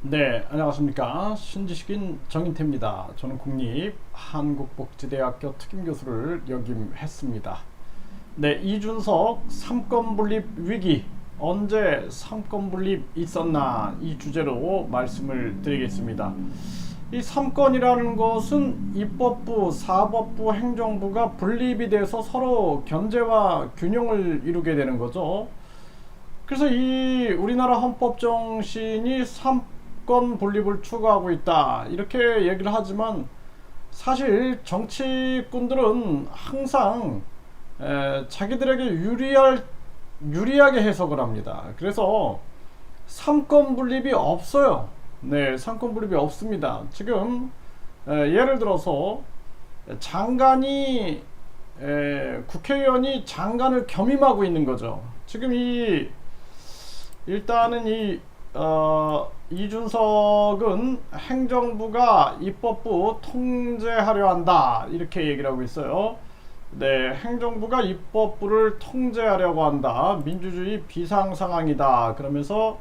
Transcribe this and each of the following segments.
네, 안녕하십니까. 신지식인 정인태입니다. 저는 국립한국복지대학교 특임교수를 역임했습니다. 네, 이준석 삼권분립 위기, 언제 삼권분립 있었나, 이 주제로 말씀을 드리겠습니다. 이 삼권이라는 것은 입법부, 사법부, 행정부가 분립이 돼서 서로 견제와 균형을 이루게 되는 거죠. 그래서 이 우리나라 헌법 정신이 삼권 분립을 추구하고 있다, 이렇게 얘기를 하지만 사실 정치꾼들은 항상 자기들에게 유리하게 해석을 합니다. 그래서 삼권 분립이 없어요. 네, 삼권 분립이 없습니다. 지금 예를 들어서 장관이 국회의원이 장관을 겸임하고 있는 거죠. 지금 일단은 이준석은 행정부가 입법부 통제하려 한다, 이렇게 얘기를 하고 있어요. 네, 행정부가 입법부를 통제하려고 한다, 민주주의 비상 상황이다, 그러면서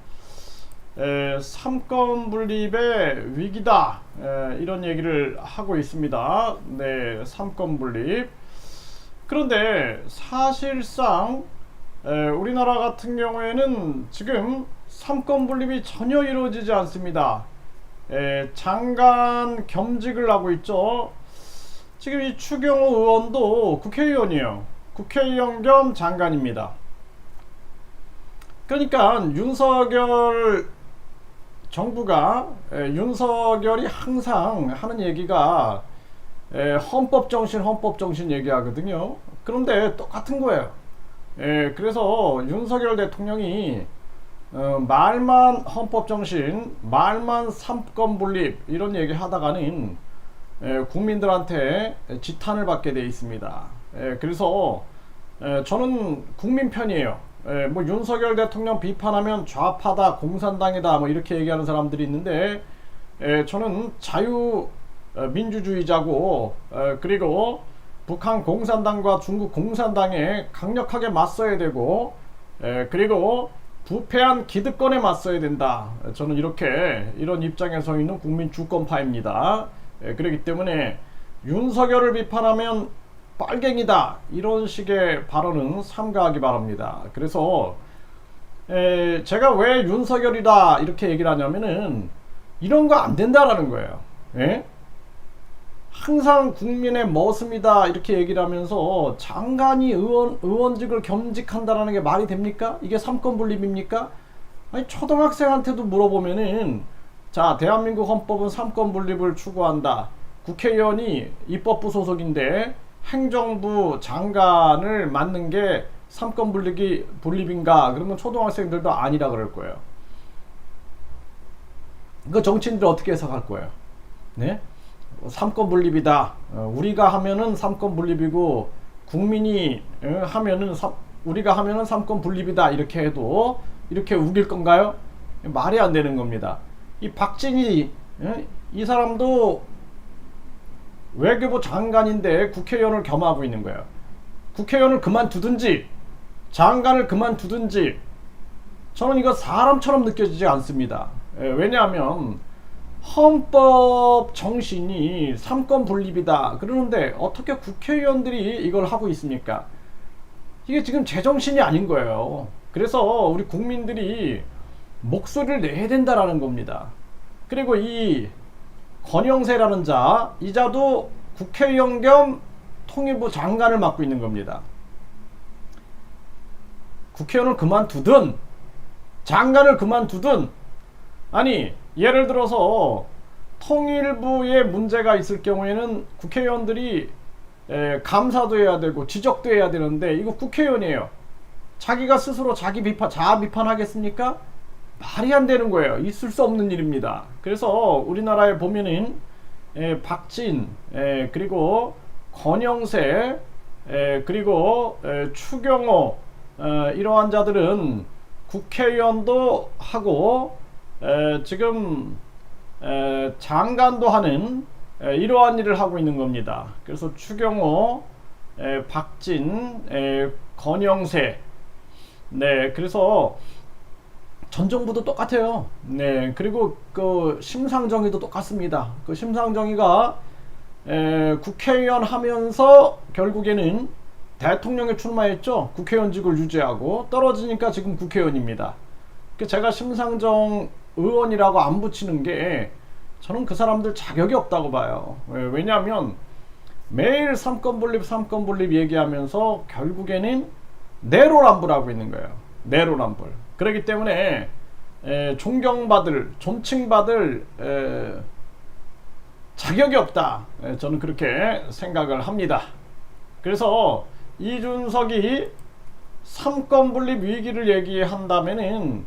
삼권 분립의 위기다, 이런 얘기를 하고 있습니다. 네, 삼권 분립. 그런데 사실상 우리나라 같은 경우에는 지금 삼권 분립이 전혀 이루어지지 않습니다. 장관 겸직을 하고 있죠. 지금 이 추경호 의원도 국회의원이에요. 국회의원 겸 장관입니다. 그러니까 윤석열 정부가, 윤석열이 항상 하는 얘기가 헌법 정신 얘기하거든요. 그런데 똑같은 거예요. 그래서 윤석열 대통령이 말만 헌법 정신, 말만 삼권 분립, 이런 얘기 하다가는 국민들한테 지탄을 받게 돼 있습니다. 그래서 저는 국민 편이에요. 뭐 윤석열 대통령 비판하면 좌파다, 공산당이다, 뭐 이렇게 얘기하는 사람들이 있는데, 저는 자유민주주의자고, 그리고 북한 공산당과 중국 공산당에 강력하게 맞서야 되고, 그리고 부패한 기득권에 맞서야 된다, 저는 이런 입장에 서 있는 국민 주권파입니다. 그렇기 때문에 윤석열을 비판하면 빨갱이다, 이런 식의 발언은 삼가하기 바랍니다. 그래서 제가 왜 윤석열이다 이렇게 얘기를 하냐면은 이런 거 안 된다라는 거예요. 항상 국민의 머슴이다, 이렇게 얘기를 하면서 장관이 의원직을 겸직한다라는 게 말이 됩니까? 이게 삼권 분립입니까? 아니, 초등학생한테도 물어보면은, 자, 대한민국 헌법은 삼권 분립을 추구한다, 국회의원이 입법부 소속인데 행정부 장관을 맡는 게 삼권 분립인가? 그러면 초등학생들도 아니라 그럴 거예요. 그 정치인들 어떻게 해석할 거예요? 네? 삼권 분립이다, 우리가 하면은 삼권 분립이고 국민이 하면은 우리가 하면은 삼권 분립이다, 이렇게 해도 이렇게 우길 건가요? 말이 안 되는 겁니다. 이 박진희, 이 사람도 외교부 장관인데 국회의원을 겸하고 있는 거예요. 국회의원을 그만두든지 장관을 그만두든지, 저는 이거 사람처럼 느껴지지 않습니다. 왜냐하면 헌법 정신이 삼권 분립이다 그러는데 어떻게 국회의원들이 이걸 하고 있습니까? 이게 지금 제정신이 아닌 거예요. 그래서 우리 국민들이 목소리를 내야 된다라는 겁니다. 그리고 이 권영세라는 자, 이 자도 국회의원 겸 통일부 장관을 맡고 있는 겁니다. 국회의원을 그만두든 장관을 그만두든, 아니, 예를 들어서 통일부에 문제가 있을 경우에는 국회의원들이 감사도 해야 되고 지적도 해야 되는데, 이거 국회의원이에요. 자기가 스스로 자아 비판하겠습니까? 말이 안 되는 거예요. 있을 수 없는 일입니다. 그래서 우리나라에 보면은 박진, 그리고 권영세, 그리고 추경호, 이러한 자들은 국회의원도 하고 지금 장관도 하는 이러한 일을 하고 있는 겁니다. 그래서 추경호, 박진, 권영세, 네, 그래서 전 정부도 똑같아요. 네, 그리고 그 심상정의도 똑같습니다. 그 심상정의가 국회의원 하면서 결국에는 대통령에 출마했죠. 국회의원직을 유지하고 떨어지니까 지금 국회의원입니다. 제가 심상정 의원이라고 안 붙이는 게 저는 그 사람들 자격이 없다고 봐요. 왜냐하면 매일 삼권 분립 얘기하면서 결국에는 내로남불 하고 있는 거예요. 내로남불. 그렇기 때문에 존칭받을 자격이 없다. 저는 그렇게 생각을 합니다. 그래서 이준석이 삼권 분립 위기를 얘기한다면은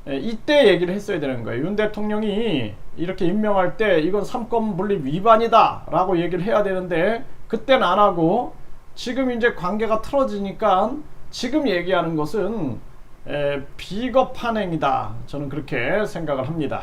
이때 얘기를 했어야 되는 거예요. 윤 대통령이 이렇게 임명할 때 이건 삼권 분립 위반이다 라고 얘기를 해야 되는데 그때는 안 하고 지금 이제 관계가 틀어지니까 지금 얘기하는 것은 비겁한 행위다. 저는 그렇게 생각을 합니다.